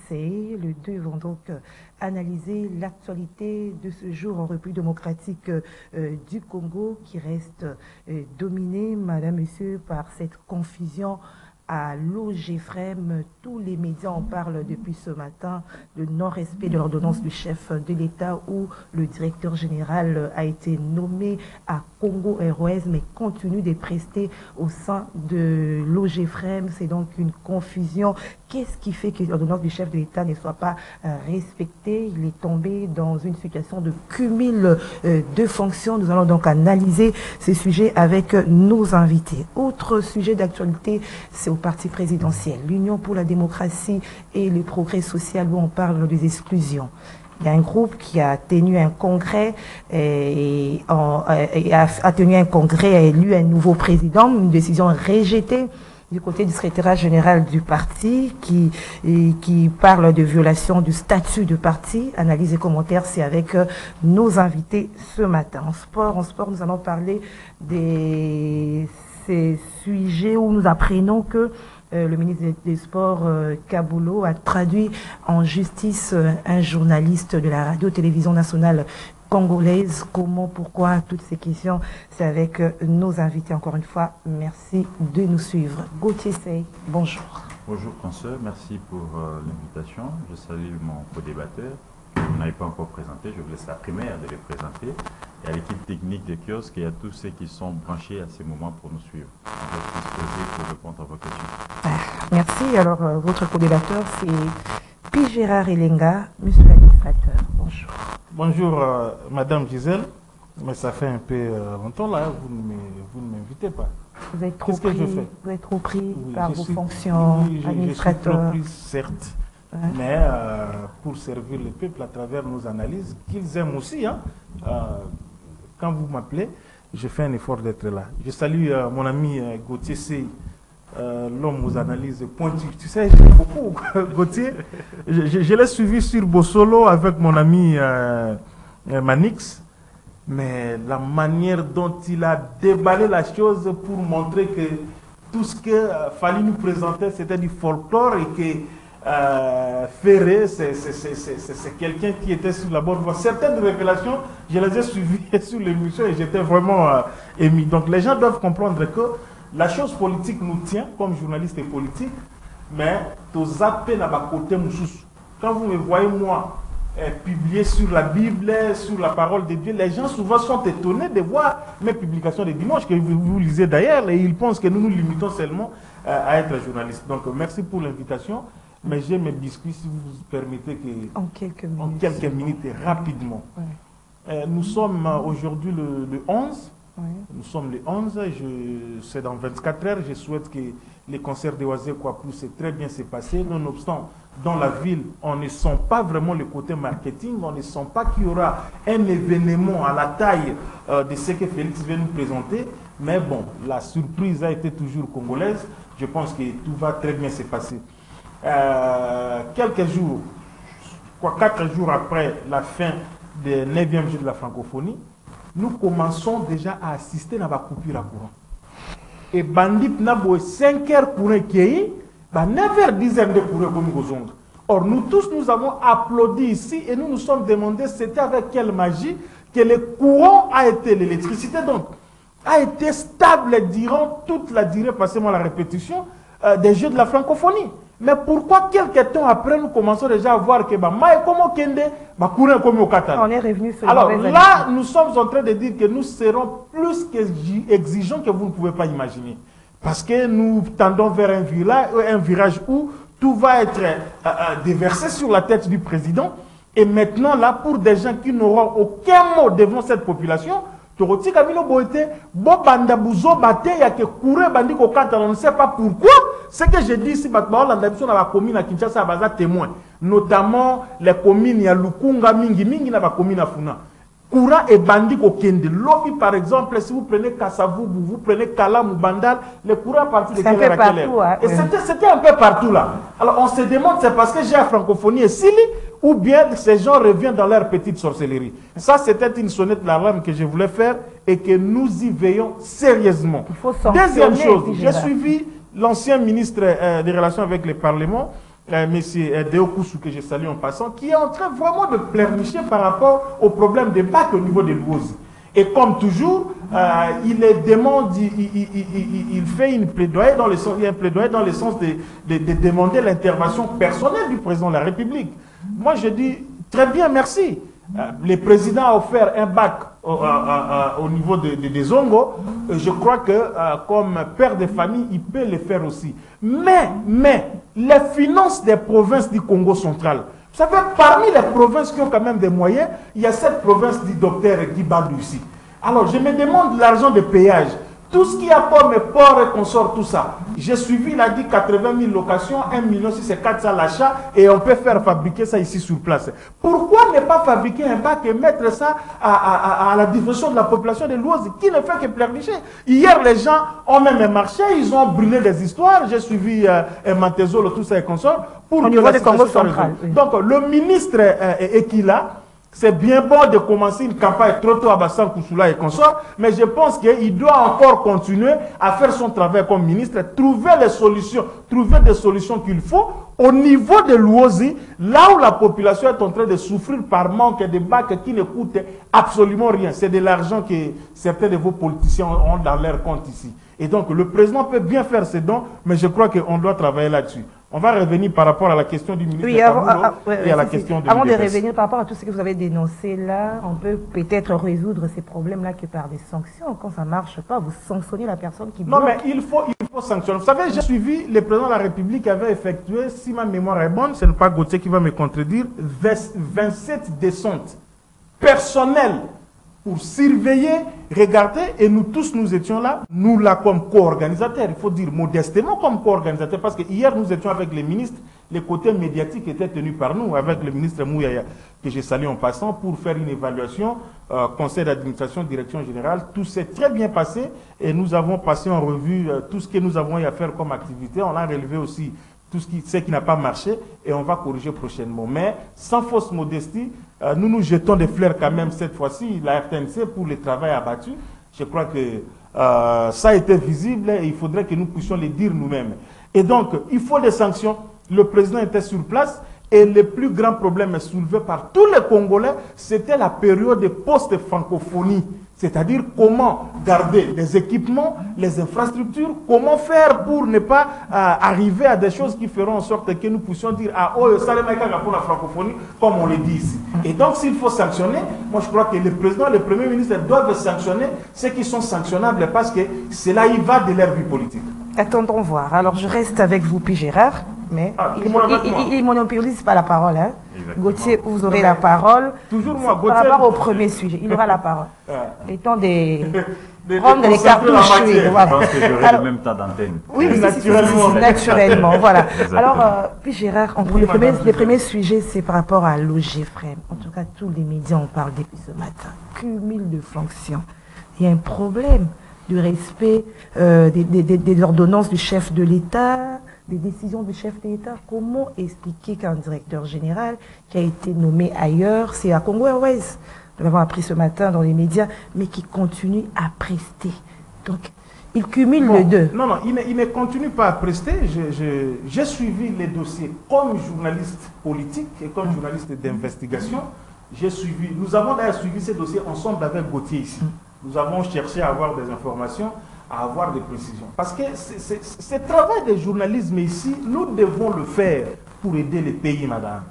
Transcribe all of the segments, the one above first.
Say. Les deux vont donc analyser l'actualité de ce jour en République démocratique du Congo qui reste dominée, madame, monsieur, par cette confusion à l'OGFREM. Tous les médias en parlent depuis ce matin, le non-respect de l'ordonnance du chef de l'État où le directeur général a été nommé à Congo Airways mais continue de prester au sein de l'OGFREM. C'est donc une confusion. Qu'est-ce qui fait que l'ordonnance du chef de l'État ne soit pas respectée? Il est tombé dans une situation de cumul de fonctions. Nous allons donc analyser ces sujets avec nos invités. Autre sujet d'actualité, c'est au parti présidentiel, l'Union pour la démocratie et le progrès social, où on parle des exclusions. Il y a un groupe qui a tenu un congrès a élu un nouveau président, une décision rejetée du côté du secrétariat général du parti qui parle de violation du statut de parti. Analyse et commentaires, c'est avec nos invités ce matin. En sport, nous allons parler ces sujets où nous apprenons que le ministre des Sports, Kaboulou, a traduit en justice un journaliste de la radio-télévision nationale congolaise. Comment, pourquoi, toutes ces questions, c'est avec nos invités. Encore une fois, merci de nous suivre. Gauthier Sey, bonjour. Bonjour, consoeur, merci pour l'invitation. Je salue mon co-débatteur, que vous n'avez pas encore présenté. Je vous laisse la primaire de les présenter. Et à l'équipe technique de kiosque et à tous ceux qui sont branchés à ces moments pour nous suivre. On va disposer pour répondre à vos questions. Merci. Alors, votre co-débatteur, c'est P. Gérard Elenga, monsieur l'administrateur. Bonjour. Bonjour, madame Gisèle. Mais ça fait un peu longtemps là, vous ne m'invitez pas. Vous êtes trop Qu'est-ce pris, que je fais? Vous êtes trop pris Oui, par vos fonctions administrateurs. Je suis trop pris, certes. Ouais. Mais pour servir le peuple à travers nos analyses, qu'ils aiment aussi, hein, quand vous m'appelez, je fais un effort d'être là. Je salue mon ami Gauthier Sey, l'homme aux analyses pointues. Tu sais, j'aime beaucoup Gauthier. Je l'ai suivi sur Bossolo avec mon ami Manix. Mais la manière dont il a déballé la chose pour montrer que tout ce qu'il fallait nous présenter, c'était du folklore et que Ferré, c'est quelqu'un qui était sur la bonne voie. Certaines révélations, je les ai suivies sur l'émission et j'étais vraiment ému. Donc les gens doivent comprendre que la chose politique nous tient comme journaliste et politique, mais tout zappé n'a pas côté moussous. Quand vous me voyez, moi, publié sur la Bible, sur la parole de Dieu, les gens souvent sont étonnés de voir mes publications de dimanche, que vous lisez d'ailleurs, et ils pensent que nous nous limitons seulement à être journalistes. Donc merci pour l'invitation. Mais j'ai mes biscuits, si vous permettez que... En quelques minutes, rapidement. Ouais. Nous sommes aujourd'hui le 11. Ouais. Nous sommes le 11. C'est dans 24 heures. Je souhaite que les concerts de Oisé Kwaplou s'est très bien s'est passé. Nonobstant, dans la ville, on ne sent pas vraiment le côté marketing. On ne sent pas qu'il y aura un événement à la taille de ce que Félix vient nous présenter. Mais bon, la surprise a été toujours congolaise. Je pense que tout va très bien se passer. Quelques jours, 4 jours après la fin des 9e jeux de la francophonie, nous commençons déjà à assister à la coupure à courant. Et bandit n'a beau 5 heures pour un qui 9h, 10h de courant comme Gozong. Or, nous tous, nous avons applaudi ici et nous nous sommes demandé c'était avec quelle magie que le courant a été, l'électricité donc, a été stable durant toute la durée, passez-moi la répétition, des jeux de la francophonie. Mais pourquoi quelques temps après, nous commençons déjà à voir que on est revenu sur alors là, nous sommes en train de dire que nous serons plus exigeants que vous ne pouvez pas imaginer. Parce que nous tendons vers un virage où tout va être déversé sur la tête du président. Et maintenant, là, pour des gens qui n'auront aucun mot devant cette population, on ne sait pas pourquoi. Ce que je dis ici, la commune à Kinshasa a témoin. Notamment les communes, il y a Lukunga, Mingi, na commune à Funa. Courant et bandit au Kende. Lobby, par exemple, si vous prenez Kassavou, vous prenez Kalam ou Bandal, le courant à partir de quelle heure à quelle heure. Et c'était un peu partout là. Alors on se demande, c'est parce que j'ai la francophonie et Sili, ou bien ces gens reviennent dans leur petite sorcellerie. Ça, c'était une sonnette d'alarme que je voulais faire et que nous y veillons sérieusement. Deuxième chose, j'ai suivi l'ancien ministre des Relations avec le Parlement monsieur Deokoussou, que je salue en passant, qui est en train vraiment de pleurnicher par rapport au problème des bacs au niveau des Luosi. Et comme toujours, il demande, il fait une plaidoyer dans le sens, il y a un plaidoyer dans le sens de demander l'intervention personnelle du président de la République. Moi, je dis très bien, merci. Le président a offert un bac au niveau des Zongo. Je crois que comme père de famille, il peut le faire aussi. Mais les finances des provinces du Congo central, vous savez, parmi les provinces qui ont quand même des moyens, il y a cette province du docteur Guy Bandou ici. Alors, je me demande l'argent de péage. Tout ce qui a comme port et consort, tout ça. J'ai suivi, il a dit 80 000 locations, 1 million si c'est 400 l'achat, et on peut faire fabriquer ça ici sur place. Pourquoi ne pas fabriquer un bac et mettre ça à la disposition de la population de l'Ouest qui ne fait que pleurnicher? Hier, les gens ont même marché, ils ont brûlé des histoires. J'ai suivi Mantezolo, tout ça et consort. Au niveau du Congo central. Oui. Donc, le ministre Ekila, c'est bien bon de commencer une campagne trop tôt à Bassan Kousoula et consorts, mais je pense qu'il doit encore continuer à faire son travail comme ministre, trouver des solutions qu'il faut au niveau de l'Ouosi, là où la population est en train de souffrir par manque de bacs qui ne coûtent absolument rien. C'est de l'argent que certains de vos politiciens ont dans leur compte ici. Et donc, le président peut bien faire ses dons, mais je crois qu'on doit travailler là-dessus. On va revenir par rapport à la question du ministre et à la question de Avant de revenir par rapport à tout ce que vous avez dénoncé là, on peut peut-être résoudre ces problèmes-là que par des sanctions. Quand ça ne marche pas, vous sanctionnez la personne qui bloque. Non, mais il faut sanctionner. Vous savez, j'ai suivi le président de la République qui avait effectué, si ma mémoire est bonne, ce n'est pas Gauthier qui va me contredire, 27 descentes personnelles pour surveiller, regarder, et nous tous nous étions là, nous là comme co-organisateurs, il faut dire modestement comme co-organisateurs, parce que hier nous étions avec les ministres, les côtés médiatiques étaient tenus par nous, avec le ministre Mouyaya, que j'ai salué en passant, pour faire une évaluation, conseil d'administration, direction générale, tout s'est très bien passé, et nous avons passé en revue tout ce que nous avons eu à faire comme activité, on a relevé aussi tout ce qui n'a pas marché, et on va corriger prochainement. Mais sans fausse modestie, nous nous jetons des fleurs quand même cette fois-ci, la RTNC, pour le travail abattu. Je crois que ça a été visible et il faudrait que nous puissions le dire nous-mêmes. Et donc, il faut des sanctions. Le président était sur place et le plus grand problème soulevé par tous les Congolais, c'était la période de post-francophonie. C'est-à-dire comment garder les équipements, les infrastructures, comment faire pour ne pas arriver à des choses qui feront en sorte que nous puissions dire « Ah, oh, ça pour la francophonie », comme on le dit ici. Et donc, s'il faut sanctionner, moi je crois que le président et le premier ministre doivent sanctionner ceux qui sont sanctionnables parce que cela y va de leur vie politique. Attendons voir. Alors, je reste avec vous, puis Gérard, mais il ne monopolise pas la parole. Hein. Gauthier, vous aurez la parole. Toujours moi, Gauthier. Par rapport au premier sujet, il aura la parole. Le temps de prendre les cartouches. Voilà. Je pense que j'aurai le même temps d'antenne. Oui, naturellement. Voilà. Alors, puis Gérard, le premier sujet, c'est par rapport à l'OGFREM. En tout cas, tous les médias en parlent depuis ce matin. Cumul de fonctions. Il y a un problème du respect des ordonnances du chef de l'État, des décisions du chef de l'État. Comment expliquer qu'un directeur général qui a été nommé ailleurs, c'est à Congo Airways, nous l'avons appris ce matin dans les médias, mais qui continue à prester. Donc, il cumule les deux. Non, il ne continue pas à prester. J'ai suivi les dossiers comme journaliste politique et comme journaliste d'investigation. Nous avons d'ailleurs suivi ces dossiers ensemble avec Gauthier ici. Nous avons cherché à avoir des informations, à avoir des précisions. Parce que ce travail de journalisme ici, nous devons le faire pour aider le pays, madame.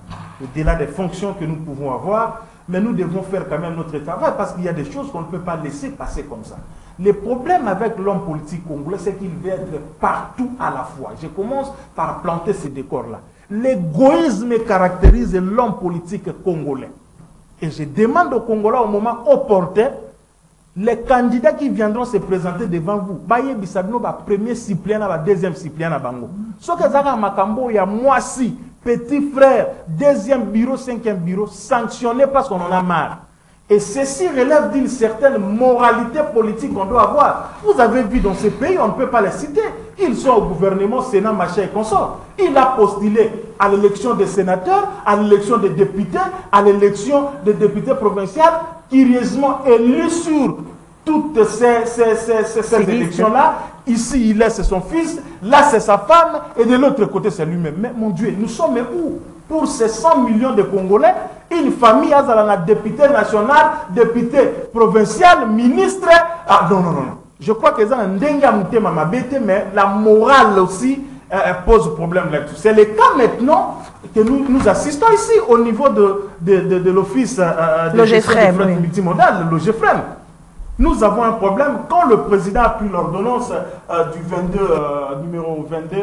Au-delà des fonctions que nous pouvons avoir, mais nous devons faire quand même notre travail parce qu'il y a des choses qu'on ne peut pas laisser passer comme ça. Le problème avec l'homme politique congolais, c'est qu'il veut être partout à la fois. Je commence par planter ce décor-là. L'égoïsme caractérise l'homme politique congolais. Et je demande aux Congolais au moment opportun, les candidats qui viendront se présenter devant vous, Baye Bissabino, premier suppléant, deuxième suppléant à Bango. Ce que Zaka Makambo, il y a moi si, petit frère, deuxième bureau, cinquième bureau, sanctionné parce qu'on en a marre. Et ceci relève d'une certaine moralité politique qu'on doit avoir. Vous avez vu dans ces pays, on ne peut pas les citer. Ils sont au gouvernement, Sénat, machin et consort. Il a postulé à l'élection des sénateurs, à l'élection des députés, à l'élection des députés provinciaux, curieusement élu sur toutes ces élections-là, Ici, il laisse son fils, là, c'est sa femme, et de l'autre côté, c'est lui-même. Mais mon Dieu, nous sommes où? Pour ces 100 millions de Congolais, une famille a député national, député provincial, ministre. Ah non, non, non. Je crois que ça mais la morale aussi pose problème là-dessus. C'est le cas maintenant que nous assistons ici au niveau de l'office de gestion des frais multimodales, le GFREM. Nous avons un problème. Quand le président a pris l'ordonnance du 22, numéro 22,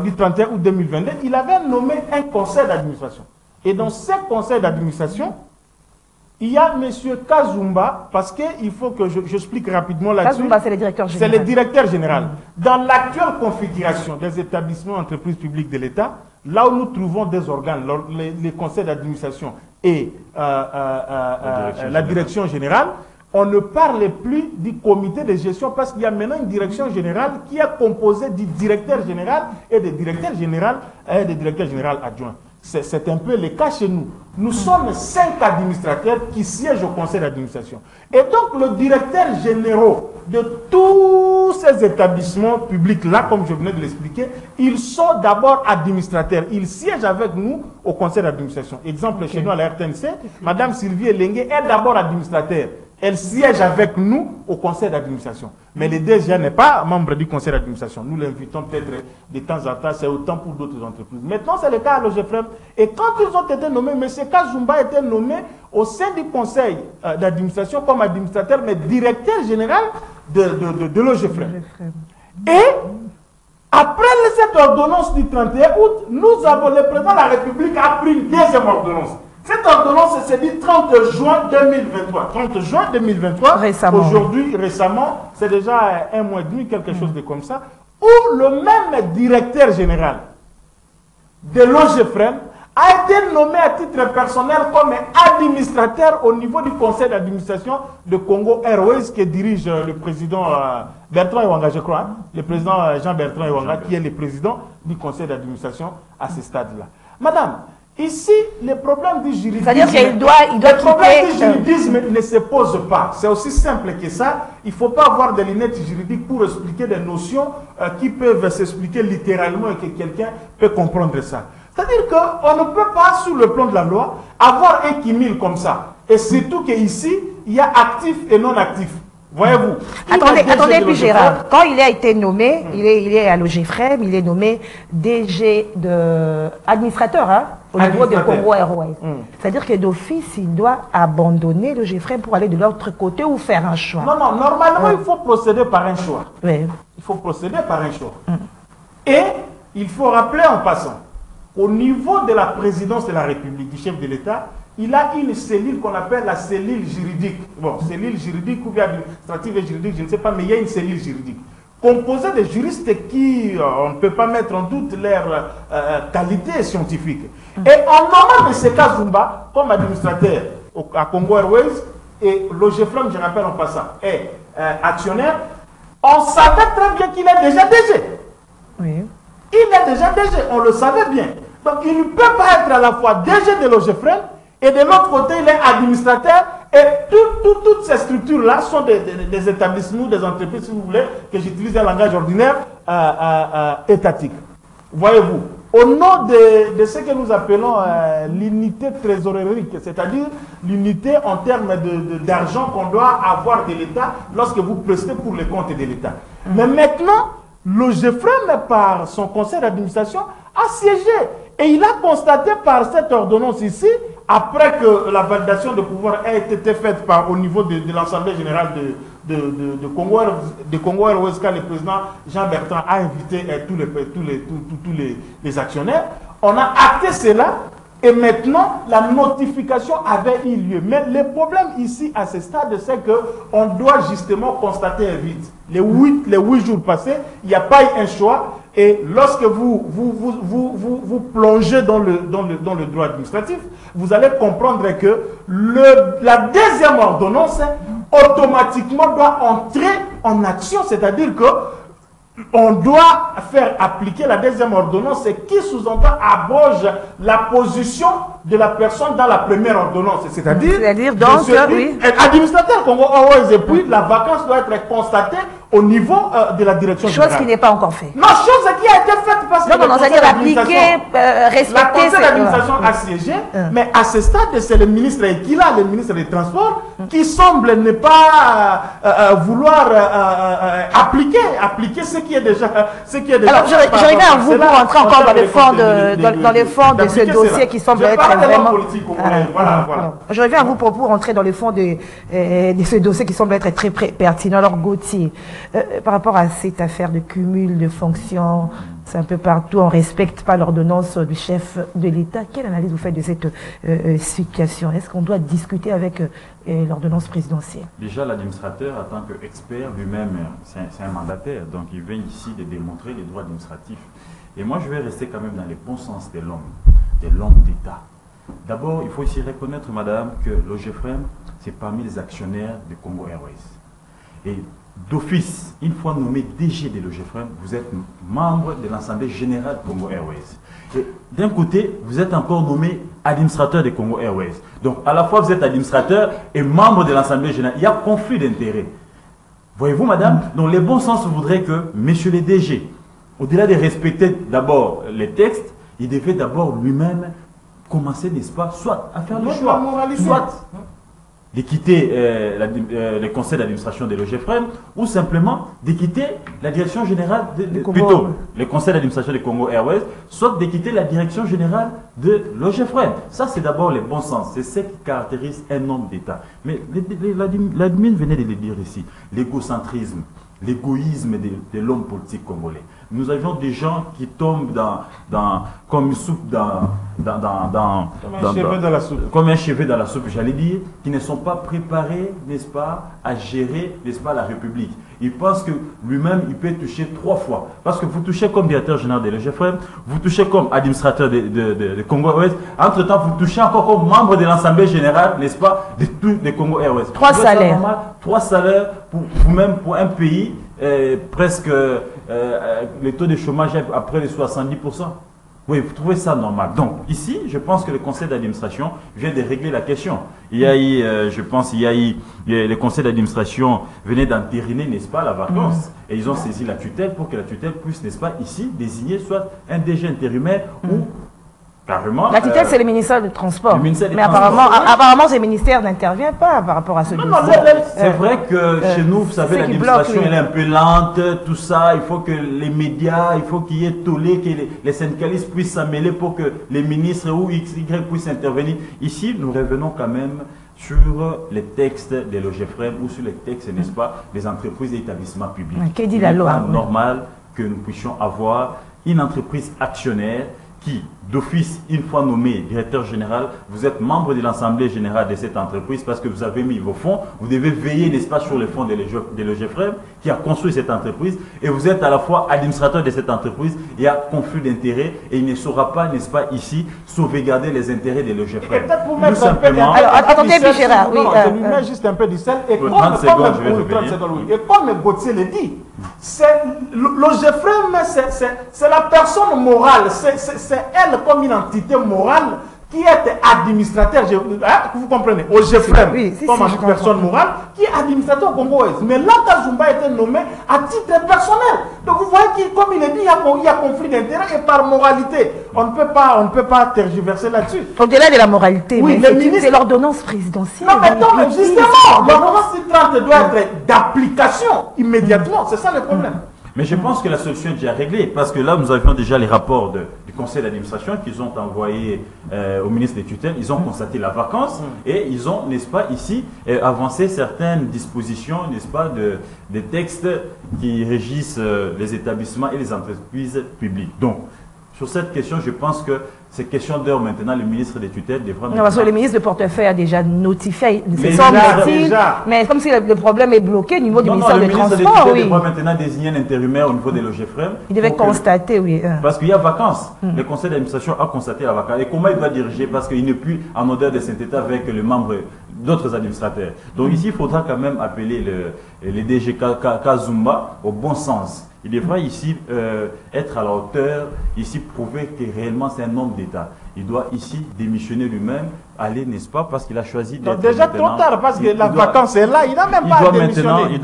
du 31 août 2022, il avait nommé un conseil d'administration. Et dans ce conseil d'administration, il y a M. Kazumba, parce qu'il faut que j'explique rapidement là-dessus. Kazumba, c'est le directeur général. C'est le directeur général. Dans l'actuelle configuration des établissements entreprises publiques de l'État, là où nous trouvons des organes, les conseils d'administration et la direction générale, on ne parle plus du comité de gestion parce qu'il y a maintenant une direction générale qui est composée du directeur général et des directeurs généraux adjoints. C'est un peu le cas chez nous. Nous sommes 5 administrateurs qui siègent au conseil d'administration. Et donc, le directeur général de tous ces établissements publics-là, comme je venais de l'expliquer, ils sont d'abord administrateurs. Ils siègent avec nous au conseil d'administration. Exemple, chez nous à la RTNC, Mme Sylvie Elengue est d'abord administrateur. Elle siège avec nous au conseil d'administration. Mais le DG n'est pas membre du conseil d'administration. Nous l'invitons peut-être de temps en temps, c'est autant pour d'autres entreprises. Maintenant, c'est le cas à l'OGFREM. Et quand ils ont été nommés, M. Kazumba a été nommé au sein du conseil d'administration comme administrateur, mais directeur général de l'OGFREM. Et après cette ordonnance du 31 août, nous avons, le président de la République a pris une deuxième ordonnance. Cette ordonnance, c'est du 30 juin 2023. 30 juin 2023, aujourd'hui, récemment, c'est déjà un mois et demi, quelque chose de comme ça, où le même directeur général de l'OGFREM a été nommé à titre personnel comme administrateur au niveau du conseil d'administration de Congo Airways que dirige le président Bertrand Ewanga, je crois, le président Jean-Bertrand Ewanga, qui est le président du conseil d'administration à ce stade-là. Madame, ici, le problème du juridisme, c'est-à-dire qu'il doit le problème du juridisme ne se pose pas. C'est aussi simple que ça. Il ne faut pas avoir des lunettes juridiques pour expliquer des notions qui peuvent s'expliquer littéralement et que quelqu'un peut comprendre ça. C'est-à-dire qu'on ne peut pas, sous le plan de la loi, avoir un cumul comme ça. Et surtout qu'ici, il y a actif et non actif. Voyez-vous. Attendez, puis Gérard, quand il a été nommé, il est à l'OGFREM, il est nommé DG administrateur, hein, au niveau de Congo Airways. C'est-à-dire que d'office, il doit abandonner l'OGFREM pour aller de l'autre côté ou faire un choix. Non, non, normalement, il faut procéder par un choix. Oui. Il faut procéder par un choix. Et il faut rappeler en passant, au niveau de la présidence de la République, du chef de l'État, il a une cellule qu'on appelle la cellule juridique. Bon, cellule juridique ou bien administrative et juridique, je ne sais pas, mais il y a une cellule juridique. Composée de juristes qui, on ne peut pas mettre en doute leur qualité scientifique. Et en nommant M. Kazumba comme administrateur à Congo Airways, et l'OGFREM, je rappelle en passant, est actionnaire, on savait très bien qu'il est déjà DG. Oui. Il est déjà DG, on le savait bien. Donc il ne peut pas être à la fois DG de l'OGFREM et de l'autre côté, il est administrateur. Et toutes ces structures-là sont des établissements, des entreprises, si vous voulez, que j'utilise un langage ordinaire étatique. Voyez-vous, au nom de ce que nous appelons l'unité trésorique, c'est-à-dire l'unité en termes d'argent qu'on doit avoir de l'État lorsque vous prestez pour les comptes de l'État. Mais maintenant, l'OGFREM, par son conseil d'administration, a siégé. Et il a constaté par cette ordonnance ici, après que la validation de pouvoir a été faite au niveau de l'Assemblée générale de Congo Airways, quand le président Jean-Bertrand a invité tous les actionnaires, on a acté cela et maintenant la notification avait eu lieu. Mais le problème ici à ce stade, c'est qu'on doit justement constater un vide. Les 8 jours passés, il n'y a pas eu un choix. Et lorsque vous plongez dans le droit administratif, vous allez comprendre que la deuxième ordonnance automatiquement doit entrer en action, c'est-à-dire que on doit faire appliquer la deuxième ordonnance qui sous-entend abroge la position de la personne dans la première ordonnance. C'est-à-dire donc, oui. administrateur Congo Airways, et puis la vacance doit être constatée au niveau de la direction générale. Chose qui n'est pas encore faite. Non, chose qui a été faite parce que non, c'est-à-dire appliquer, respecter... La conseil d'administration a siégé, mais à ce stade, c'est le ministre Ekila, le ministre des Transports, qui semble ne pas vouloir appliquer ce qui est déjà... Alors, j'arrivais à vous pour entrer encore dans les fonds de ce dossier qui semble être vraiment... Je reviens à vous pour rentrer dans les fonds de ce dossier qui semble être très pertinent. Alors, Gauthier, par rapport à cette affaire de cumul de fonctions, c'est un peu partout, on ne respecte pas l'ordonnance du chef de l'État. Quelle analyse vous faites de cette situation? Est-ce qu'on doit discuter avec l'ordonnance présidentielle? Déjà, l'administrateur, en tant qu'expert lui-même, c'est un mandataire, donc il vient ici de démontrer les droits administratifs. Et moi, je vais rester quand même dans le bon sens de l'homme d'État. D'abord, il faut ici reconnaître, madame, que l'OGEFREM, c'est parmi les actionnaires de Congo Airways. Et d'office, une fois nommé DG de l'OGEFREM, vous êtes membre de l'Assemblée générale de Congo Airways. Et d'un côté, vous êtes encore nommé administrateur de Congo Airways. Donc, à la fois, vous êtes administrateur et membre de l'Assemblée générale. Il y a conflit d'intérêts. Voyez-vous, madame? Donc, le bon sens voudrait que, monsieur le DG, au-delà de respecter d'abord les textes, il devait d'abord lui-même commencer, n'est-ce pas, soit à faire le choix, soit de quitter le conseil d'administration de l'OGEFREM ou simplement de quitter la direction générale, plutôt le conseil d'administration de Congo Airways, soit de quitter la direction générale de l'OGEFREM. Ça, c'est d'abord le bon sens. C'est ce qui caractérise un homme d'État. Mais l'admin venait de le dire ici, l'égocentrisme, l'égoïsme de l'homme politique congolais. Nous avions des gens qui tombent comme une soupe comme un cheveu dans la soupe, j'allais dire, qui ne sont pas préparés, n'est-ce pas, à gérer, n'est-ce pas, la République. Il pense que lui-même, il peut toucher 3 fois. Parce que vous touchez comme directeur général de l'OGEFREM, vous touchez comme administrateur de Congo Airways, entre-temps, vous touchez encore comme membre de l'Assemblée générale, n'est-ce pas, de Congo Airways. 3 salaires. 3 salaires pour vous-même, pour un pays, presque le taux de chômage est à près de 70%. Oui, vous trouvez ça normal. Donc, ici, je pense que le conseil d'administration vient de régler la question. Il y a eu, le conseil d'administration venait d'entériner, n'est-ce pas, la vacance. Et ils ont saisi la tutelle pour que la tutelle puisse, n'est-ce pas, ici, désigner soit un DG intérimaire ou carrément... La tutelle, c'est le ministère des Transports. Mais apparemment, ce ministère n'intervient pas par rapport à ce dossier. C'est vrai que chez nous, vous savez, l'administration, elle est un peu lente, tout ça. Il faut que les médias, il faut qu'il y ait tollé, que les syndicalistes puissent s'amêler pour que les ministres ou XY puissent intervenir. Ici, nous revenons quand même sur les textes de l'OGEFREM ou sur les textes, n'est-ce pas, des entreprises et établissements publics. Que dit la loi? Il n'est pas normal que nous puissions avoir une entreprise actionnaire qui, d'office, une fois nommé directeur général, vous êtes membre de l'Assemblée générale de cette entreprise parce que vous avez mis vos fonds, vous devez veiller, n'est-ce pas, sur les fonds de l'OGEFREM qui a construit cette entreprise et vous êtes à la fois administrateur de cette entreprise, il y a conflit d'intérêts et il ne saura pas, n'est-ce pas, ici, sauvegarder les intérêts de l'OGEFREM. Tout simplement. Alors, attendez, Gérard, oui. Je lui mets juste un peu du sel et comme Gauthier le dit, l'OGEFREM, c'est la personne morale, c'est elle comme une entité morale qui est administrateur, vous comprenez, OGEFREM, comme une personne morale, qui est administrateur congolais. Mais là, Kazumba a été nommé à titre personnel. Donc vous voyez, comme il est dit, il y a conflit d'intérêts et par moralité. On ne peut pas tergiverser là-dessus. Au-delà de la moralité, oui, c'est l'ordonnance présidentielle. Non, mais non, justement, l'ordonnance 30 doit être d'application immédiatement. C'est ça le problème. Mais je pense que la solution est déjà réglée, parce que là, nous avions déjà les rapports du conseil d'administration qu'ils ont envoyés au ministre des tutelles. Ils ont constaté la vacance et ils ont, n'est-ce pas, ici, avancé certaines dispositions, n'est-ce pas, des textes qui régissent les établissements et les entreprises publiques. Donc, sur cette question, je pense que c'est question d'heure maintenant, le ministre des tutelles devra... Non, parce que le ministre de portefeuille a déjà notifié, mais comme si le problème est bloqué au niveau du ministère des Transports, oui. Le ministre des tutelles devra maintenant désigner un intérimaire au niveau de l'OGEFREM. Il devait constater, oui. Parce qu'il y a vacances. Le conseil d'administration a constaté la vacance. Et comment il doit diriger? Parce qu'il n'est plus en odeur de sainteté avec les membres d'autres administrateurs. Donc ici, il faudra quand même appeler le DG Kazumba au bon sens. Il devra ici être à la hauteur, ici prouver que réellement c'est un homme d'État. il doit ici démissionner lui-même, aller, n'est-ce pas, parce qu'il a choisi Donc d'être... déjà trop tard, parce que la vacance est là, il n'a même pas démissionné.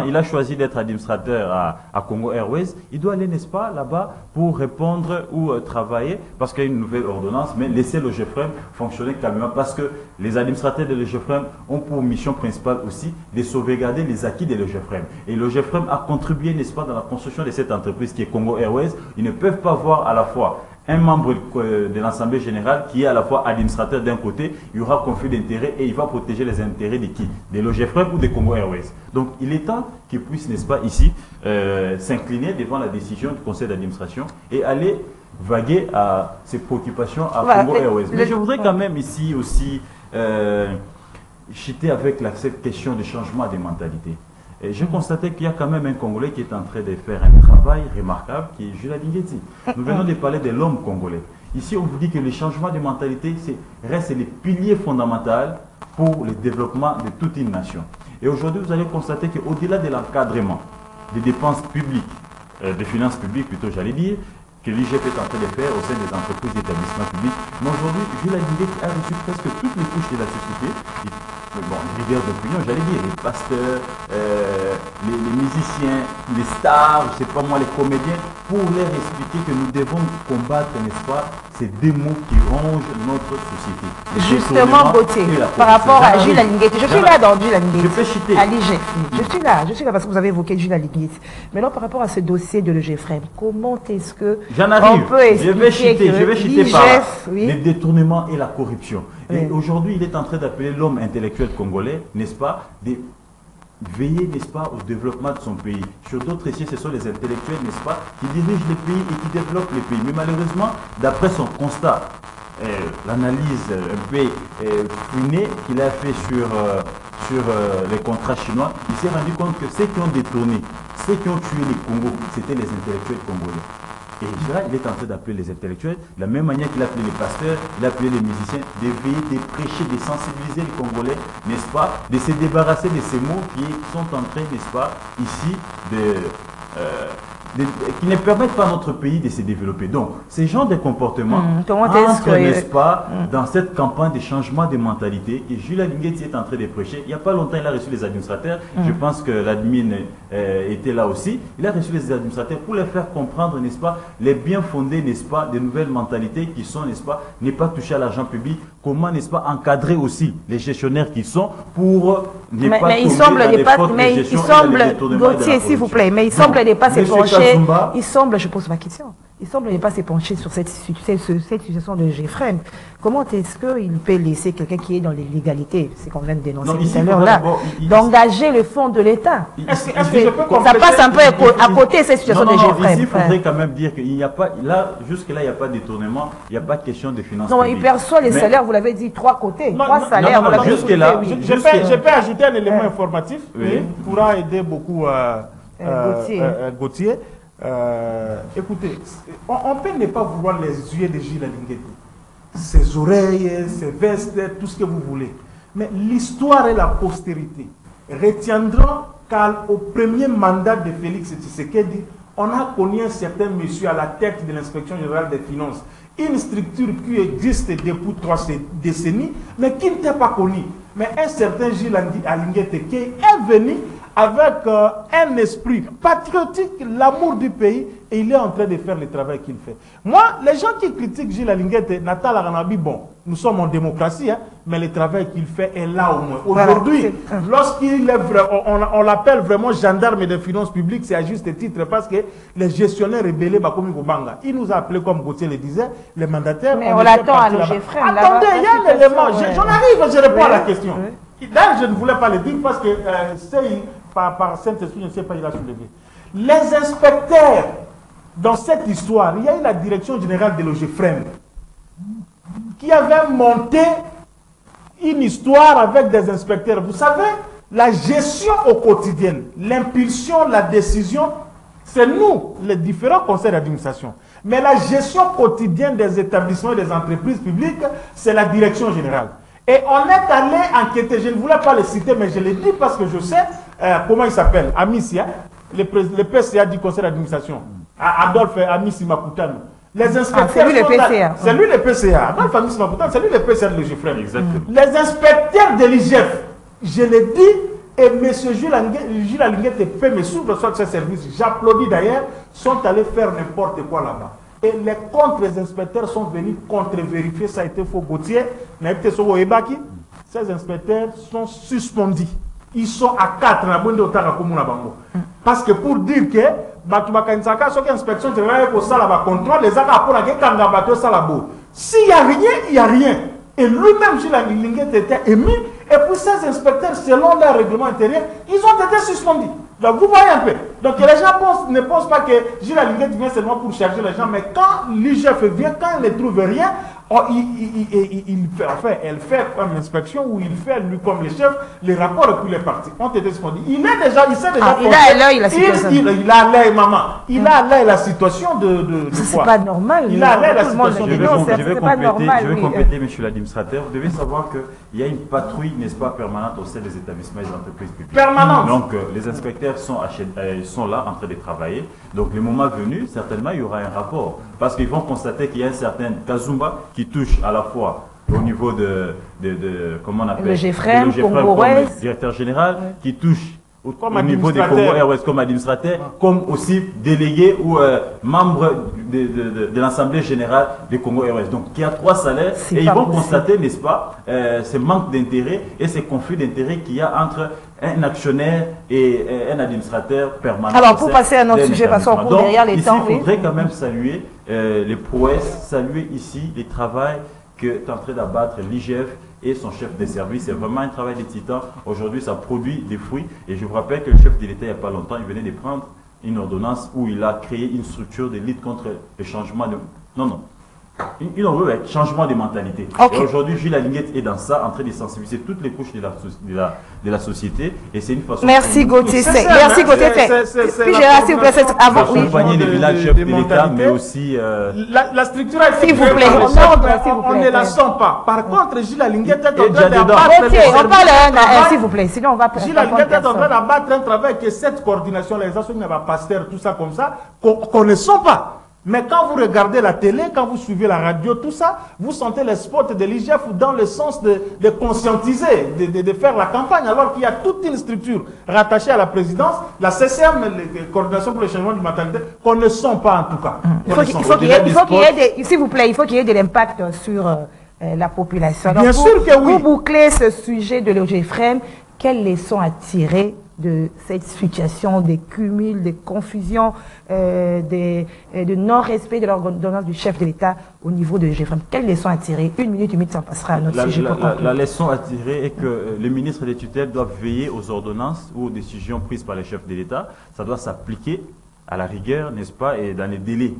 Il a choisi d'être administrateur à Congo Airways, il doit aller, n'est-ce pas, là-bas pour répondre ou travailler, parce qu'il y a une nouvelle ordonnance, mais laisser le GEFREM fonctionner calmement, parce que les administrateurs de le GEFREM ont pour mission principale aussi de sauvegarder les acquis de le GEFREM. Et le GEFREM a contribué, n'est-ce pas, dans la construction de cette entreprise qui est Congo Airways. Ils ne peuvent pas voir à la fois un membre de l'Assemblée générale qui est à la fois administrateur d'un côté, il y aura conflit d'intérêts et il va protéger les intérêts de qui? De l'OGFREM ou de Congo Airways. Donc il est temps qu'il puisse, n'est-ce pas, ici, s'incliner devant la décision du conseil d'administration et aller vaguer à ses préoccupations à Congo Airways. Mais je voudrais quand même ici aussi chiter avec cette question de changement de mentalité. Et j'ai constaté qu'il y a quand même un Congolais qui est en train de faire un travail remarquable, qui est Jules Lingeti. Nous venons de parler de l'homme congolais. Ici, on vous dit que le changement de mentalité reste les piliers fondamentaux pour le développement de toute une nation. Et aujourd'hui, vous allez constater qu'au-delà de l'encadrement des dépenses publiques, des finances publiques plutôt, j'allais dire, que l'IGF est en train de faire au sein des entreprises d'établissements publics. Mais aujourd'hui, Jules Lingeti a reçu presque toutes les couches de la société. Bon, les leaders d'opinion, j'allais dire, les pasteurs, les musiciens, les stars, je ne sais pas moi, les comédiens, pour leur expliquer que nous devons combattre, n'est-ce pas, ces démons qui rongent notre société. Justement, Gauthier, par rapport à Jules Lingeti, je suis là dans Jules Lingeti. Je peux chiter. À l'IGF. Je suis là parce que vous avez évoqué Jules Lingeti. Maintenant, par rapport à ce dossier de l'EGFREM, comment est-ce que on peut expliquer je vais chiter par oui, les détournements et la corruption. Et aujourd'hui, il est en train d'appeler l'homme intellectuel congolais, n'est-ce pas, de veiller, n'est-ce pas, au développement de son pays. Sur d'autres ici, ce sont les intellectuels, n'est-ce pas, qui dirigent les pays et qui développent les pays. Mais malheureusement, d'après son constat, l'analyse un peu funée qu'il a fait sur les contrats chinois, il s'est rendu compte que ceux qui ont détourné, ceux qui ont tué les Congos, c'était les intellectuels congolais. Et là, il est en train d'appeler les intellectuels, de la même manière qu'il a appelé les pasteurs, il a appelé les musiciens, d'éveiller, de prêcher, de sensibiliser les Congolais, n'est-ce pas, de se débarrasser de ces mots qui sont en train, n'est-ce pas, ici, qui ne permettent pas à notre pays de se développer. Donc, ces genres de comportements entrent, n'est-ce pas, dans cette campagne de changement de mentalité. Et Jules Lingeti est en train de prêcher. Il n'y a pas longtemps, il a reçu les administrateurs. Je pense que l'admin était là aussi. Il a reçu les administrateurs pour les faire comprendre, n'est-ce pas, les bien fondés, n'est-ce pas, des nouvelles mentalités qui sont, n'est-ce pas, ne pas toucher à l'argent public. Comment, n'est-ce pas, encadrer aussi les gestionnaires qui sont pour ne pas tomber dans des fautes de gestion et dans les détournements de la corruption. S'il vous plaît, mais il semble ne pas se pencher. Il semble, je pose ma question, il semble ne pas se pencher sur cette situation de GEFREM. Comment est-ce qu'il peut laisser quelqu'un qui est dans l'illégalité, c'est qu'on vient de dénoncer tout à l'heure là, d'engager le fonds de l'État? Ça passe un peu à côté cette situation de GEFREM. Ici, il faudrait quand même dire qu'il n'y a pas, là, jusque-là, il n'y a pas de détournement, il n'y a pas de question de financement. Non, il perçoit les salaires, vous l'avez dit, trois côtés, trois salaires. Jusque-là. Je peux ajouter un élément informatif qui pourra aider beaucoup Gauthier. Écoutez, on peut ne pas vouloir les yeux de Jules Lingeti, ses oreilles, ses vestes, tout ce que vous voulez. Mais l'histoire et la postérité retiendront qu'au premier mandat de Félix Tshisekedi, on a connu un certain monsieur à la tête de l'inspection générale des finances. Une structure qui existe depuis 3 décennies, mais qui n'était pas connue. Mais un certain Jules Lingeti qui est venu avec un esprit patriotique, l'amour du pays, et il est en train de faire le travail qu'il fait. Moi, les gens qui critiquent Jules Lingeti, Natal Aranabi, bon, nous sommes en démocratie, hein, mais le travail qu'il fait est là au moins. Aujourd'hui, lorsqu'il est on l'appelle vraiment gendarme des finances publiques, c'est à juste titre, parce que les gestionnaires rebelles, il nous a appelé, comme Gauthier le disait, les mandataires. Mais on l'attend à l'OGFREM. Attendez, il y a un élément, j'en arrive, je réponds à la question. Là, je ne voulais pas le dire parce que par Saint-Esprit, je ne sais pas, il a soulevé. Les inspecteurs, dans cette histoire, il y a eu la direction générale de l'OGFREM qui avait monté une histoire avec des inspecteurs. Vous savez, la gestion au quotidien, l'impulsion, la décision, c'est nous, les différents conseils d'administration. Mais la gestion quotidienne des établissements et des entreprises publiques, c'est la direction générale. Et on est allé enquêter, je ne voulais pas le citer, mais je le dis parce que je sais comment il s'appelle, Amicia, le PCA du conseil d'administration, Adolphe Amici Makutano. Les inspecteurs c'est lui le PCA. C'est lui le PCA. Dans la famille Simaputa, c'est lui le PCA de l'IGFREM. Exactement. Les inspecteurs de l'IGF, je l'ai dit, et M. Gilles Alinguette peut me suivre sur ce service, j'applaudis d'ailleurs, sont allés faire n'importe quoi là-bas. Et les contre-inspecteurs sont venus contre-vérifier, ça a été faux. Gauthier, ces inspecteurs sont suspendus. Ils sont à 4 parce que pour dire que inspection contrôle les s'il n'y a rien, il n'y a rien. Et lui-même, Gilles Alinguette était émis. Et pour ces inspecteurs, selon leur règlement intérieur, ils ont été suspendus. Donc vous voyez un peu. Donc les gens ne pensent pas que Gilles Alinguette vient seulement pour chercher les gens, mais quand l'IGF vient, quand il ne trouve rien, elle fait comme inspection où il fait, lui comme le chef, les rapports et puis les parties ont été suspendus. Il sait déjà. Il a à l'œil la situation. Il a à l'œil, maman. Il a à l'œil la situation de c'est pas normal. Il a à l'œil la situation de Je vais compléter, monsieur l'administrateur. Vous devez savoir qu'il y a une patrouille, n'est-ce pas, permanente au sein des établissements et des entreprises publiques. Permanente. Donc, les inspecteurs sont là en train de travailler. Donc, le moment venu, certainement, il y aura un rapport. Parce qu'ils vont constater qu'il y a un certain Kazumba qui touche à la fois au niveau de comment on appelle le GFREM, comme le directeur général, qui touche au niveau des Congo Airways comme administrateur, comme aussi délégué ou membre de l'Assemblée générale des Congo Airways. Donc, il y a 3 salaires et ils vont constater, n'est-ce pas, ce manque d'intérêt et ces conflits d'intérêt qu'il y a entre un actionnaire et un administrateur permanent. Alors, pour passer à notre sujet, parce qu'on court derrière les temps. Il faudrait quand même saluer les prouesses, saluer ici les travail que est en train d'abattre l'IGF et son chef de service. C'est vraiment un travail de titan. Aujourd'hui, ça produit des fruits. Et je vous rappelle que le chef de l'État, il n'y a pas longtemps, il venait de prendre une ordonnance où il a créé une structure de lutte contre le changement de... Non. Changement de mentalité. Okay. Et aujourd'hui, Gilles Alinguette est dans ça, en train de sensibiliser toutes les couches de la société. Et c'est une façon... Merci Gauthier. Merci Gauthier. Puis Gérard, s'il vous plaît, avant... accompagner les villages chefs de l'État, mais aussi... La structure a été... S'il vous plaît, on ne la sent pas. Par contre, Gilles Alinguette est en train d'abattre... on parle, s'il vous plaît, sinon on va... Gilles Alinguette est en train d'abattre un travail que cette coordination, les associations, Pasteur, tout ça comme ça, qu'on ne sent pas. Mais quand vous regardez la télé, quand vous suivez la radio, tout ça, vous sentez les spots de l'IGF dans le sens de conscientiser, de faire la campagne, alors qu'il y a toute une structure rattachée à la présidence, la CCM, la coordination pour le changement de mentalité, qu'on ne sent pas en tout cas. Il faut qu'il y ait, s'il vous plaît, il faut qu'il y ait de l'impact sur la population. Bien sûr que oui. Pour boucler ce sujet de l'OGFREM, quelles leçons à tirer de cette situation, des cumuls, des confusions, de non-respect de l'ordonnance du chef de l'État au niveau de l'OGFREM? Quelles leçons à tirer? 1 minute, ça passera à notre sujet. La leçon à tirer est que les ministres des tutelles doivent veiller aux ordonnances ou aux décisions prises par les chefs de l'État. Ça doit s'appliquer à la rigueur, n'est-ce pas, et dans les délais.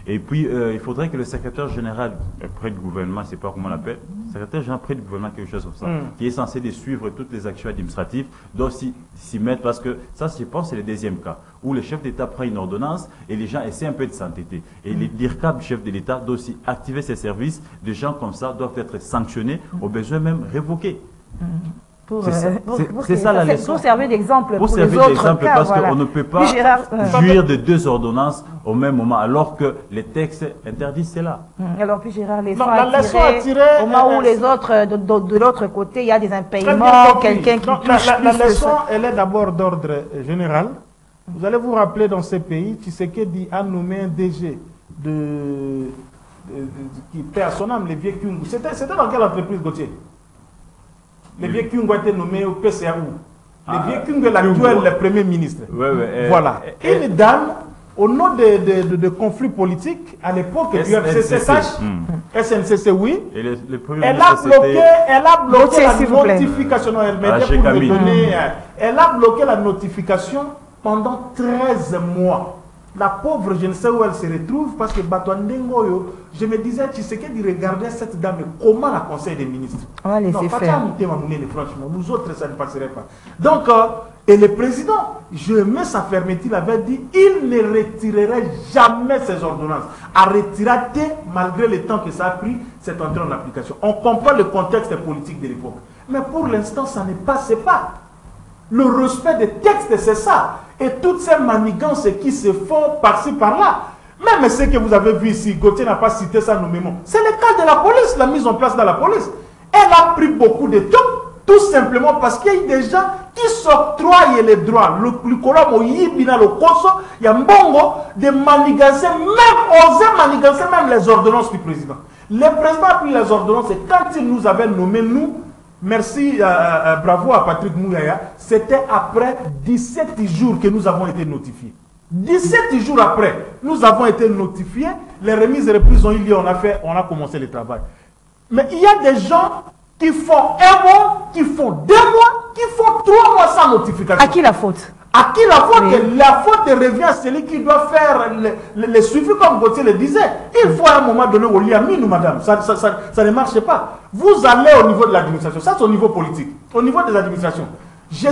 Et puis, il faudrait que le secrétaire général près du gouvernement, je ne sais pas comment on l'appelle, secrétaire général près du gouvernement, quelque chose comme ça, qui est censé de suivre toutes les actions administratives, doit s'y mettre, parce que ça, je pense, c'est le deuxième cas, où le chef d'État prend une ordonnance et les gens essaient un peu de s'entêter. Et l'IRCAB, chef de l'État, doit aussi activer ses services. Des gens comme ça doivent être sanctionnés, au besoin même révoqués. C'est ça la leçon. Pour servir d'exemple pour les autres cas. Parce qu'on ne peut pas jouir de 2 ordonnances au même moment, alors que les textes interdisent cela. Alors puis Gérard, les leçons à tirer, au moment où les autres, de l'autre côté, il y a des impayements, quelqu'un qui touche la leçon, elle est d'abord d'ordre général. Vous allez vous rappeler dans ces pays, Tshisekedi a nommé un DG qui était à son âme, les vieux Kyungu. C'était dans quelle entreprise, Gauthier? Les vieux Kyungu ont été nommés au PCAU. Les vieux Kyungu, l'actuel Premier ministre. Voilà. Une dame, au nom de conflits politiques, à l'époque du FCCH, SNCC, oui, elle a bloqué la notification. Elle a bloqué la notification pendant 13 mois. La pauvre, je ne sais où elle se retrouve, parce que Batouandengoyo, je me disais, tu sais qu'il regardait cette dame, comment la conseil des ministres? On va laisser faire. Franchement, nous autres, ça ne passerait pas. Donc, et le président, je mets sa fermeté, il avait dit, il ne retirerait jamais ses ordonnances. A retiré, malgré le temps que ça a pris, c'est entré en application. On comprend le contexte politique de l'époque. Mais pour l'instant, ça ne passe pas. Le respect des textes, c'est ça. Et toutes ces manigances qui se font par-ci, par-là. Même ce que vous avez vu ici, Gauthier n'a pas cité ça nommément. C'est le cas de la police, la mise en place de la police. Elle a pris beaucoup de temps, tout simplement parce qu'il y a eu des gens qui s'octroient les droits. Le colombo, le Koso, il y a Mbongo de manigancer, même oser manigancer même les ordonnances du président. Le président a pris les ordonnances et quand il nous avait nommé, nous, merci, bravo à Patrick Mouyaya, c'était après 17 jours que nous avons été notifiés. 17 jours après, nous avons été notifiés, les remises et reprises ont eu lieu, on a commencé le travail. Mais il y a des gens qui font 1 mois, qui font 2 mois, qui font 3 mois sans notification. À qui la faute? À qui la faute? Oui. La faute revient à celui qui doit faire le suivi, comme Gauthier le disait. Il faut à un moment donné au liamine, madame. Ça ne marche pas. Vous allez au niveau de l'administration. Ça, c'est au niveau politique. Au niveau des administrations. Je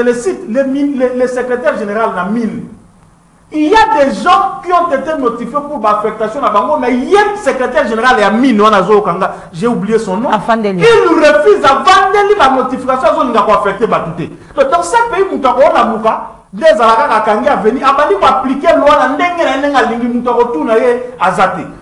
le cite, le secrétaire général n'a 1000. Il y a des gens qui ont été notifiés pour l'affectation à Bango, mais il y a un secrétaire général à Mine, j'ai oublié son nom. Il refuse à vendre la notification de affecté. Donc dans ce pays, nous avons des Alaka Kangi à venir, appliquer la loi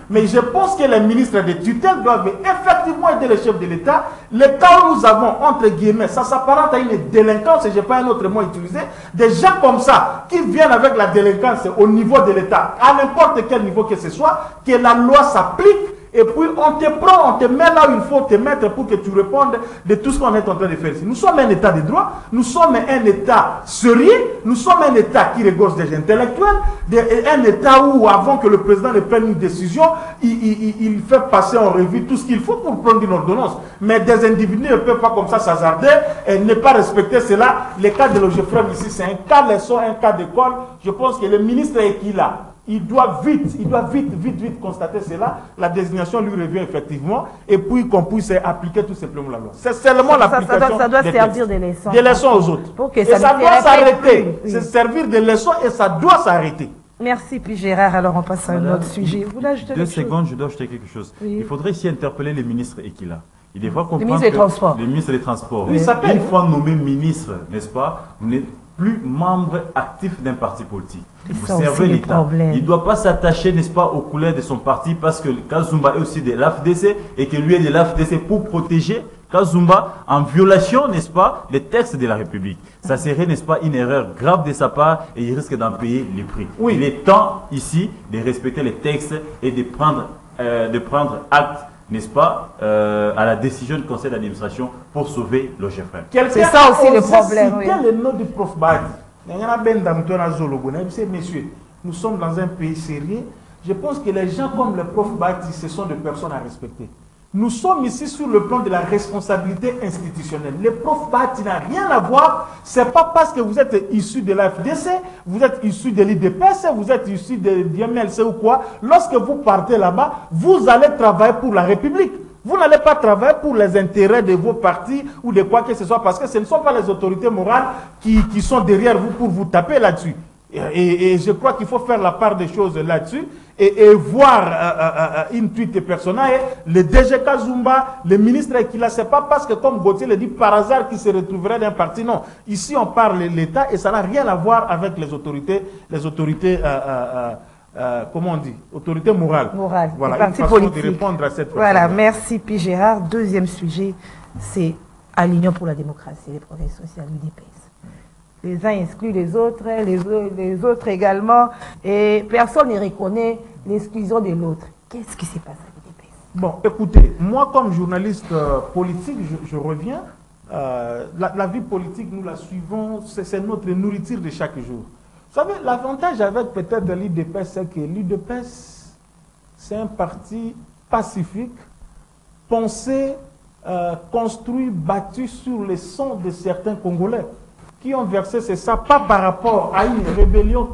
mais je pense que les ministres de tutelle doivent effectivement aider les chefs de l'État. Le cas où nous avons, entre guillemets, ça s'apparente à une délinquance, et je n'ai pas un autre mot utilisé, des gens comme ça, qui viennent avec la délinquance au niveau de l'État, à n'importe quel niveau que ce soit, que la loi s'applique, et puis on te prend, on te met là où il faut te mettre pour que tu répondes de tout ce qu'on est en train de faire ici. Nous sommes un État de droit, nous sommes un État sérieux, nous sommes un État qui regorge des intellectuels, un État où, avant que le président ne prenne une décision, il fait passer en revue tout ce qu'il faut pour prendre une ordonnance. Mais des individus ne peuvent pas comme ça s'hasarder et ne pas respecter cela. Le cas de l'Ogefrem ici, c'est un cas leçon, un cas d'école. Je pense que le ministre est qui là. Il doit vite constater cela. La désignation lui revient effectivement. Et puis qu'on puisse appliquer tout simplement la loi. C'est seulement l'application. Ça doit servir de leçon. Des leçons aux autres. Okay, et ça doit s'arrêter. C'est servir de leçons et ça doit s'arrêter. Merci, puis Gérard. Alors on passe à un autre sujet. Vous 2 secondes, je dois ajouter quelque chose. Oui. Il faudrait ici interpeller les ministres Ekila. Il devra comprendre le ministre des Transports. Le ministre des Transports. Oui, une fois nommé ministre, n'est-ce pas, vous n'êtes plus membre actif d'un parti politique. Vous servez l'État. Il ne doit pas s'attacher, n'est-ce pas, aux couleurs de son parti parce que Kazumba est aussi de l'AFDC et que lui est de l'AFDC pour protéger Kazumba en violation, n'est-ce pas, des textes de la République. Ça serait, n'est-ce pas, une erreur grave de sa part et il risque d'en payer les prix. Oui. Il est temps ici de respecter les textes et de prendre acte, n'est-ce pas, à la décision du conseil d'administration pour sauver l'Ogefrem. C'est ça aussi le problème. Quel est le nom du prof Badi? Messieurs, nous sommes dans un pays sérieux. Je pense que les gens comme le prof Badi, ce sont des personnes à respecter. Nous sommes ici sur le plan de la responsabilité institutionnelle. Le prof Badi n'a rien à voir. Ce n'est pas parce que vous êtes issu de la FDC, vous êtes issu de l'IDPS, vous êtes issu de DMLC ou quoi. Lorsque vous partez là-bas, vous allez travailler pour la République. Vous n'allez pas travailler pour les intérêts de vos partis ou de quoi que ce soit parce que ce ne sont pas les autorités morales qui sont derrière vous pour vous taper là-dessus. Et je crois qu'il faut faire la part des choses là-dessus et voir une tweet personnelle, le DG Kazumba, le ministre Ekila, ce n'est pas parce que comme Gauthier le dit par hasard qu'il se retrouverait d'un parti, non. Ici on parle de l'État et ça n'a rien à voir avec les autorités comment on dit, autorité morale. Voilà, une façon de répondre à cette question. Voilà, merci P. Gérard. Deuxième sujet, c'est à l'Union pour la démocratie, les progrès sociaux, l'UDPS. Les uns excluent les autres les autres également, et personne ne reconnaît l'exclusion de l'autre. Qu'est-ce qui s'est passé à l'UDPS? Bon, écoutez, moi comme journaliste politique, je reviens. La vie politique, nous la suivons, c'est notre nourriture de chaque jour. Vous savez, l'avantage avec peut-être l'UDPS, c'est que l'UDPS, c'est un parti pacifique, pensé, construit, bâti sur les sangs de certains Congolais qui ont versé, c'est ça, pas par rapport à une rébellion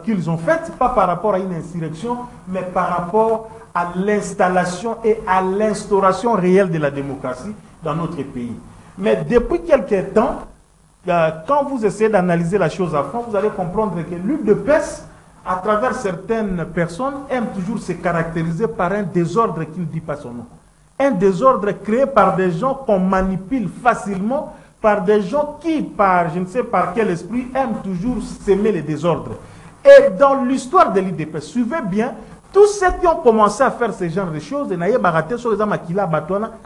qu'ils ont faite, pas par rapport à une insurrection, mais par rapport à l'installation et à l'instauration réelle de la démocratie dans notre pays. Mais depuis quelques temps, quand vous essayez d'analyser la chose à fond, vous allez comprendre que l'UDPS, à travers certaines personnes, aime toujours se caractériser par un désordre qui ne dit pas son nom. Un désordre créé par des gens qu'on manipule facilement, par des gens qui, par je ne sais par quel esprit, aiment toujours s'aimer les désordres. Et dans l'histoire de l'UDPS, suivez bien, tous ceux qui ont commencé à faire ce genre de choses,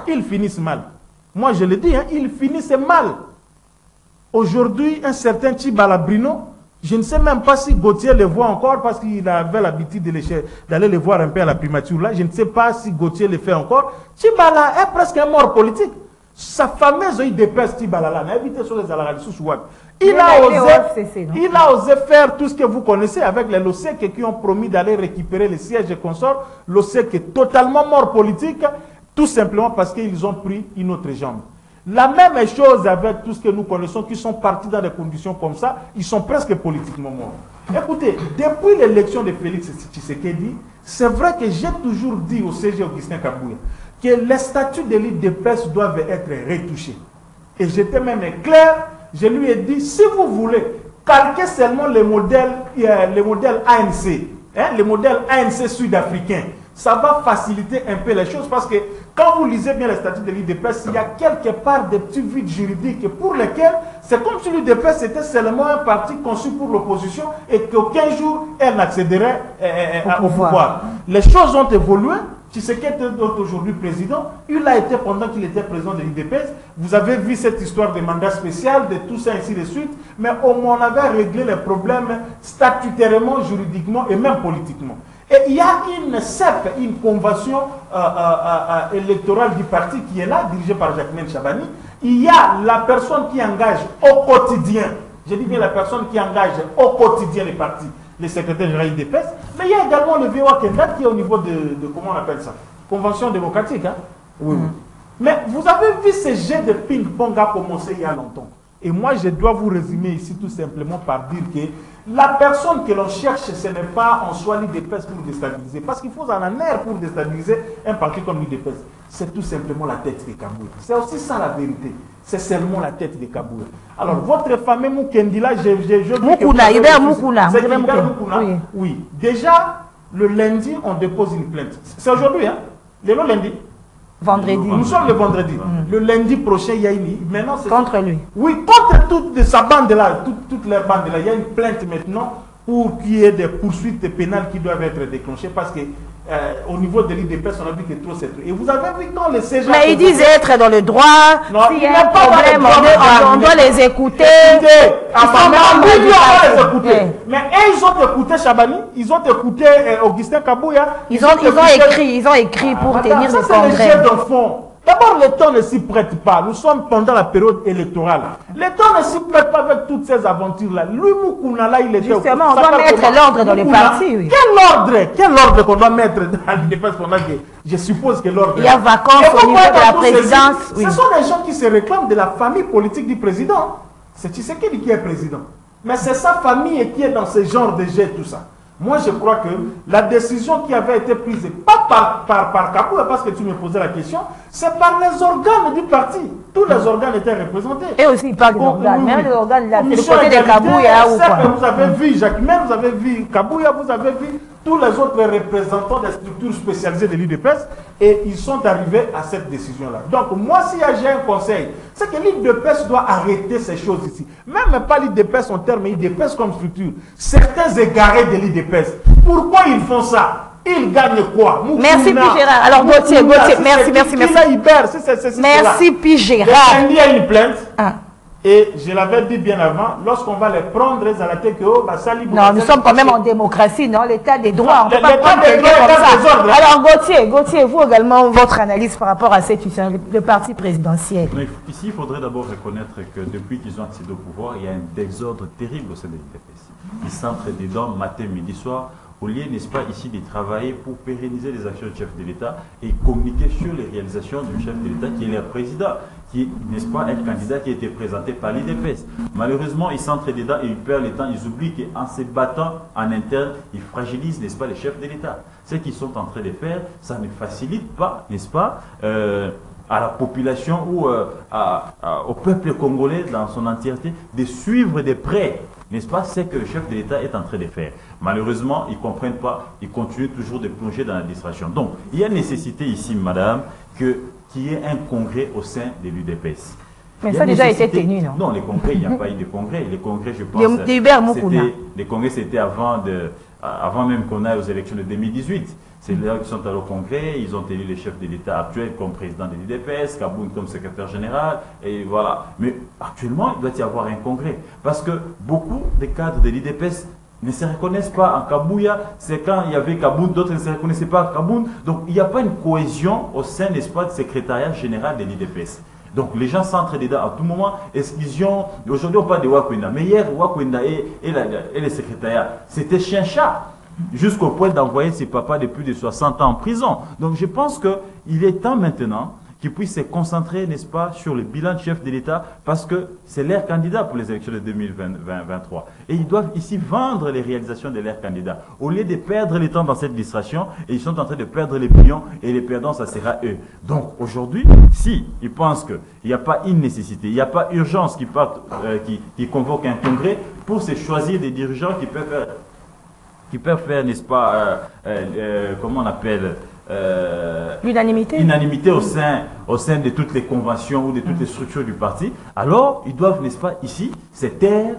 ils finissent mal. Moi, je le dis, hein, ils finissent mal. Aujourd'hui, un certain Tchibala Brino, je ne sais même pas si Gauthier le voit encore parce qu'il avait l'habitude d'aller le voir un peu à la primature. Là, je ne sais pas si Gauthier le fait encore. Tchibala est presque un mort politique. Sa fameuse UDPS Tchibala là, sur les il a osé faire tout ce que vous connaissez avec les Losek qui ont promis d'aller récupérer les sièges et consorts. Losek est totalement mort politique, tout simplement parce qu'ils ont pris une autre jambe. La même chose avec tout ce que nous connaissons qui sont partis dans des conditions comme ça, ils sont presque politiquement morts. Écoutez, depuis l'élection de Félix Tshisekedi, c'est vrai que j'ai toujours dit au CG Augustin Kabouya que les statuts de l'UDPS doivent être retouchés. Et j'étais même clair, je lui ai dit, si vous voulez calquer seulement le modèle ANC, hein, le modèle ANC sud-africain, ça va faciliter un peu les choses parce que quand vous lisez bien les statuts de l'UDPS, il y a quelque part des petits vides juridiques pour lesquels c'est comme si l'UDPS était seulement un parti conçu pour l'opposition et qu'aucun jour elle n'accéderait au pouvoir. Les choses ont évolué. Tshisekedi est aujourd'hui président, il l'a été pendant qu'il était président de l'UDPS. Vous avez vu cette histoire de mandat spécial, de tout ça, ainsi de suite, mais au moins on avait réglé les problèmes statutairement, juridiquement et même politiquement. Et il y a une CEP, une convention électorale du parti qui est là, dirigée par Jacqueline Chabani. Il y a la personne qui engage au quotidien, je dis bien la personne qui engage au quotidien les partis, le secrétaire général du DPS, mais il y a également le VOA Kendat qui est au niveau de comment on appelle ça, convention démocratique. Hein? Oui, oui. Mais vous avez vu ce jeu de ping-pong a commencé il y a longtemps. Et moi, je dois vous résumer ici tout simplement par dire que la personne que l'on cherche, ce n'est pas en soi l'UDPS pour déstabiliser. Parce qu'il faut en air pour déstabiliser un parti comme l'UDPS. C'est tout simplement la tête de Kabouya. C'est aussi ça la vérité. C'est seulement la tête de Kabouya. Alors, votre fameux Mukendi là, Mukuna, Hubert Mukuna. C'est Hubert Mukuna. Oui. Oui. Déjà, le lundi, on dépose une plainte. C'est aujourd'hui, hein? Le lundi. Vendredi. Nous sommes le vendredi. Le lundi prochain, il y a une... Maintenant, contre lui. Oui, contre toute sa bande là, toutes les bandes là. Il y a une plainte maintenant pour qu'il y ait des poursuites pénales qui doivent être déclenchées parce que au niveau de l'UDPS, on a vu que trop c'est trop. Et vous avez vu quand les CG... Mais ils disent être dans le droit. S'il y a un problème, on doit les écouter. Mais ils ont écouté Chabani, ils ont écouté Augustin Kabouya. Ils ont écrit pour tenir le congrès. C'est le jeu d'enfant. D'abord, le temps ne s'y prête pas. Nous sommes pendant la période électorale. Le temps ne s'y prête pas avec toutes ces aventures-là. Lui, Mukuna, là, il était... Justement, on doit mettre l'ordre dans les partis. Oui. Quel ordre qu'on doit mettre dans l'UDPS pendant que je suppose que l'ordre... Il y a vacances au niveau de la présidence. Oui. Ce sont des gens qui se réclament de la famille politique du président. C'est Tshisekedi qui est président. Mais c'est sa famille qui est dans ce genre de jeu, tout ça. Moi, je crois que la décision qui avait été prise, pas par Kabouya, parce que tu me posais la question, c'est par les organes du parti. Tous les organes étaient représentés. Et aussi, il parle des organes. Oui, Même les organes, là, c'est le côté de Kabouya ou quoi. Vous avez vu Jacquemin, vous avez vu Kabouya, vous avez vu tous les autres représentants des structures spécialisées de l'UDPS, et ils sont arrivés à cette décision-là. Donc, moi, si j'ai un conseil, c'est que l'UDPS doit arrêter ces choses ici. Même pas l'UDPS en termes, l'UDPS comme structure. Certains égarés de l'UDPS, pourquoi ils font ça? Ils gagnent quoi? Merci, Pigérard. Alors, Gauthier, merci. Merci, Pigérard. Il y a une plainte. Et je l'avais dit bien avant, lorsqu'on va les prendre à la tête, non, nous sommes quand même en démocratie, non? L'état des droits. On ne peut pas prendre quelqu'un comme ça. Alors, Gauthier, vous également, votre analyse par rapport à cette situation, le parti présidentiel. Ici, il faudrait d'abord reconnaître que depuis qu'ils ont accédé au pouvoir, il y a un désordre terrible au sein de l'UDPS. Ils s'entrent dedans matin, midi, soir. Au lieu, n'est-ce pas, ici de travailler pour pérenniser les actions du chef de l'État et communiquer sur les réalisations du chef de l'État qui est le président, qui est, n'est-ce pas, un candidat qui a été présenté par l'UDPS. Malheureusement, ils s'entrent dedans et ils perdent le temps. Ils oublient qu'en se battant en interne, ils fragilisent, n'est-ce pas, les chefs de l'État. Ce qu'ils sont en train de faire, ça ne facilite pas, n'est-ce pas, à la population ou au peuple congolais dans son entièreté de suivre de près, n'est-ce pas, ce que le chef de l'État est en train de faire. Malheureusement, ils ne comprennent pas, ils continuent toujours de plonger dans la distraction. Donc, il y a nécessité ici, madame, qu'il y ait un congrès au sein de l'UDPS. Mais ça a déjà été tenu, non? Non, les congrès, il n'y a pas eu de congrès. Les congrès, je pense, les congrès, c'était avant même qu'on aille aux élections de 2018. C'est là qu'ils sont allés au congrès, ils ont élu les chefs de l'État actuel comme président de l'IDPS, Kaboun comme secrétaire général, et voilà. Mais actuellement, il doit y avoir un congrès. Parce que beaucoup des cadres de l'IDPS ne se reconnaissent pas en Kabouya. C'est quand il y avait Kaboun, d'autres ne se reconnaissaient pas en Kaboun. Donc il n'y a pas une cohésion au sein, n'est-ce pas, du secrétariat général de l'IDPS. Donc les gens s'entrent dedans à tout moment. Exclusion. Aujourd'hui, on parle de Wakwenda. Mais hier, Wakwenda et le secrétariat, c'était chien-chat. Jusqu'au point d'envoyer ses papas de plus de 60 ans en prison. Donc je pense qu'il est temps maintenant qu'ils puissent se concentrer, n'est-ce pas, sur le bilan de chef de l'État, parce que c'est leur candidat pour les élections de 2023. Et ils doivent ici vendre les réalisations de leurs candidats. Au lieu de perdre le temps dans cette distraction, et ils sont en train de perdre les millions, et les perdants, ça sera eux. Donc aujourd'hui, si ils pensent qu'il n'y a pas une nécessité, il n'y a pas urgence qui convoque un congrès pour se choisir des dirigeants qui peuvent faire, n'est-ce pas, comment on appelle, l'unanimité au sein de toutes les conventions ou de toutes les structures du parti, alors ils doivent, n'est-ce pas, ici, se taire,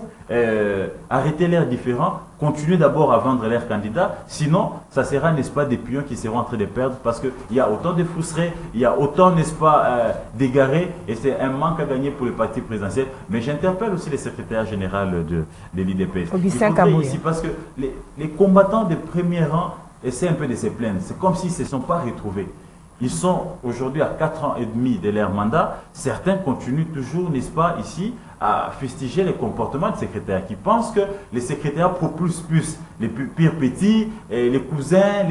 arrêter leurs différends, continuer d'abord à vendre leurs candidats, sinon ça sera, n'est-ce pas, des pions qui seront en train de perdre parce qu'il y a autant de frustrés, il y a autant, n'est-ce pas, d'égarés, et c'est un manque à gagner pour le parti présidentiel. Mais j'interpelle aussi le secrétaire général de l'IDPS. Augustin Kabouya. Ici, parce que les combattants de premier rang essaient un peu de se plaindre. C'est comme s'ils ne se sont pas retrouvés. Ils sont aujourd'hui à 4 ans et demi de leur mandat. Certains continuent toujours, n'est-ce pas, ici, à fustiger les comportements de secrétaires qui pensent que les secrétaires propulsent plus les pires petits, les cousins,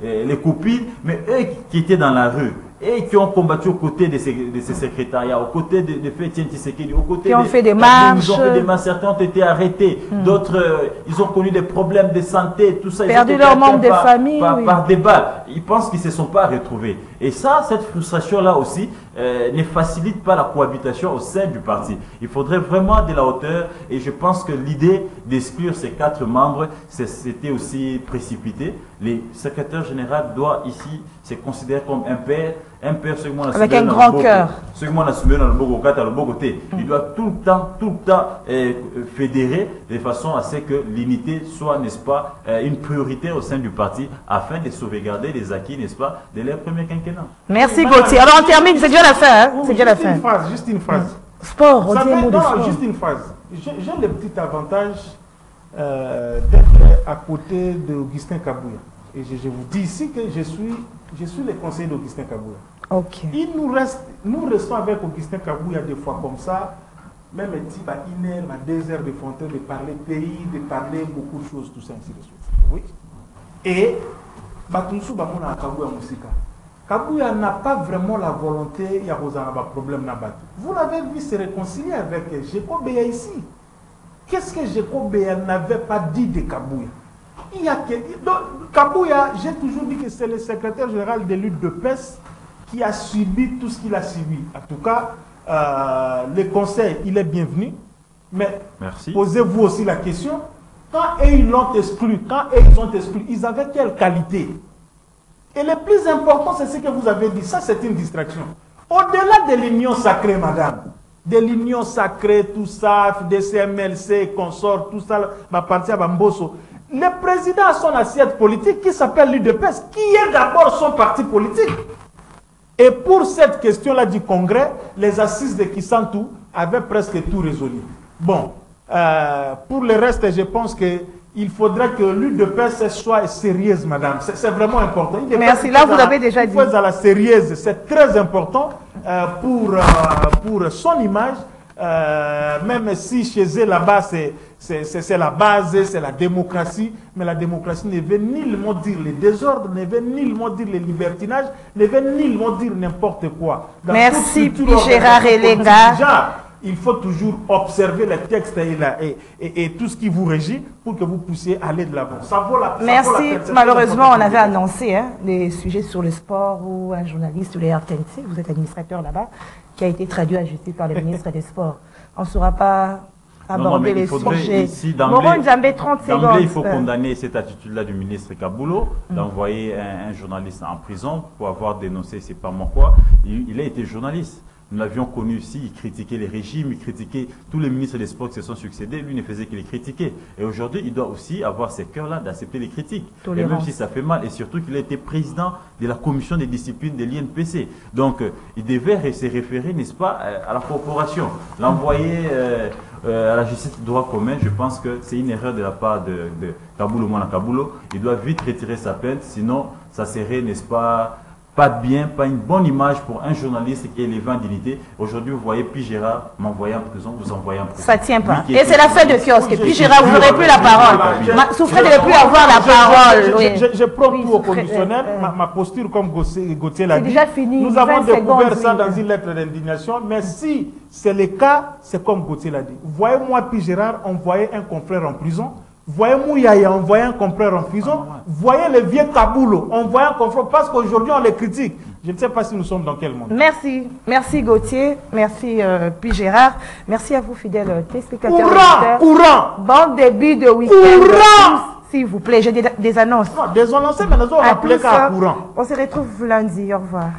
les copines, mais eux qui étaient dans la rue et qui ont combattu aux côtés de ces secrétariats, aux côtés de Fétien Tshisekedi, aux côtés qui ont fait des marches. Ils ont fait des marches, certains ont été arrêtés, d'autres, ils ont connu des problèmes de santé, tout ça. Perdu leurs membres de famille. Par des balles. Ils pensent qu'ils ne se sont pas retrouvés. Et ça, cette frustration-là aussi, ne facilite pas la cohabitation au sein du parti. Il faudrait vraiment de la hauteur, et je pense que l'idée d'exclure ces 4 membres, c'était aussi précipité. Le secrétaire général doit ici se considérer comme un père avec un grand cœur. Il doit tout le temps fédérer de façon à ce que l'unité soit, n'est-ce pas, une priorité au sein du parti afin de sauvegarder les acquis, n'est-ce pas, de leur premier quinquennat. Merci Gauthier. Alors on termine, c'est déjà la fin. Hein? C'est déjà la fin. Juste une phrase. Sport, on dit un mot de sport. Juste une phrase. J'ai le petit avantage d'être à côté d'Augustin Kabouya. Et je vous dis ici que je suis le conseiller d'Augustin Kabouya. Ok. Nous restons avec Augustin Kabouya des fois comme ça, même un type à 1 heure, à 2 heures de frontière, de parler pays, de parler beaucoup de choses, tout ça, ainsi de suite. Oui. Et Batunsu Bamona Kabouya Moussika. Kabouya n'a pas vraiment la volonté, il y a un problème. Vous l'avez vu se réconcilier avec Jeko Beya ici. Qu'est-ce que Jeko Beya n'avait pas dit de Kabouya? Kabouya, j'ai toujours dit que c'est le secrétaire général de l'UDPS qui a subi tout ce qu'il a subi. En tout cas, le conseil, il est bienvenu. Mais posez-vous aussi la question, quand ils l'ont exclu, ils avaient quelle qualité? Et le plus important, c'est ce que vous avez dit. Ça, c'est une distraction. Au-delà de l'union sacrée, madame, de l'union sacrée, tout ça, des CMLC, consorts, tout ça, ma partie à Bamboso, le président a son assiette politique qui s'appelle l'UDPS, qui est d'abord son parti politique. Et pour cette question-là du Congrès, les assises de Kisantu avaient presque tout résolu. Bon, pour le reste, je pense qu'il faudrait que l'UDPS soit sérieuse, madame. C'est vraiment important. Merci, là vous avez déjà dit. À la sérieuse, c'est très important pour son image. Même si chez eux là-bas c'est la base, c'est la démocratie, mais la démocratie ne veut nullement dire le désordre, ne veut nullement dire le libertinage, ne veut nullement dire n'importe quoi. Merci Gérard Elenga. Il faut toujours observer les textes et tout ce qui vous régit pour que vous puissiez aller de l'avant. Merci. Malheureusement, on avait annoncé les sujets sur le sport où un journaliste de l'RTNC, vous êtes administrateur là-bas, qui a été traduit à justice par le ministre des Sports. On ne saura pas aborder les sujets. Moron Nzambé, 30 secondes. D'emblée, il faut condamner cette attitude-là du ministre Kaboulo, d'envoyer un journaliste en prison pour avoir dénoncé, c'est pas moi quoi. Il a été journaliste. nous l'avions connu ici, il critiquait les régimes, il critiquait tous les ministres des Sports qui se sont succédés, lui ne faisait que les critiquer. Et aujourd'hui, il doit aussi avoir ces cœurs-là d'accepter les critiques. Et même si ça fait mal, et surtout qu'il a été président de la commission des disciplines de l'INPC. Donc, il devait se référer, n'est-ce pas, à la corporation. L'envoyer à la justice de droit commun, je pense que c'est une erreur de la part de Kaboulo Mwana Kaboulo. Il doit vite retirer sa plainte, sinon ça serait, n'est-ce pas bien, pas une bonne image pour un journaliste qui est élevé en dignité. Aujourd'hui, vous voyez, puis Gérard m'envoyer en prison, vous envoyez en prison. Ça ne tient pas. Et c'est la fin de kiosque. Et puis Gérard, vous n'aurez plus la parole. Souffrez de ne plus avoir la parole. Je prends tout au conditionnel. Ma posture, comme Gauthier l'a dit, déjà fini. Nous avons découvert ça dans une lettre d'indignation. Mais si c'est le cas, c'est comme Gauthier l'a dit. Voyez-moi, puis Gérard, envoyer un confrère en prison. Voyez Mouyaya, on voyait un confrère en prison. Voyez le vieux Kaboulo, on voyait un confrère, parce qu'aujourd'hui on les critique. Je ne sais pas si nous sommes dans quel monde. Merci. Merci Gauthier. Merci puis Gérard. Merci à vous fidèles téléspectateurs. Courant. Bon début de week-end. S'il vous plaît, j'ai des annonces. Non, des annonces, mais nous allons rappeler qu'à courant. On se retrouve lundi. Au revoir.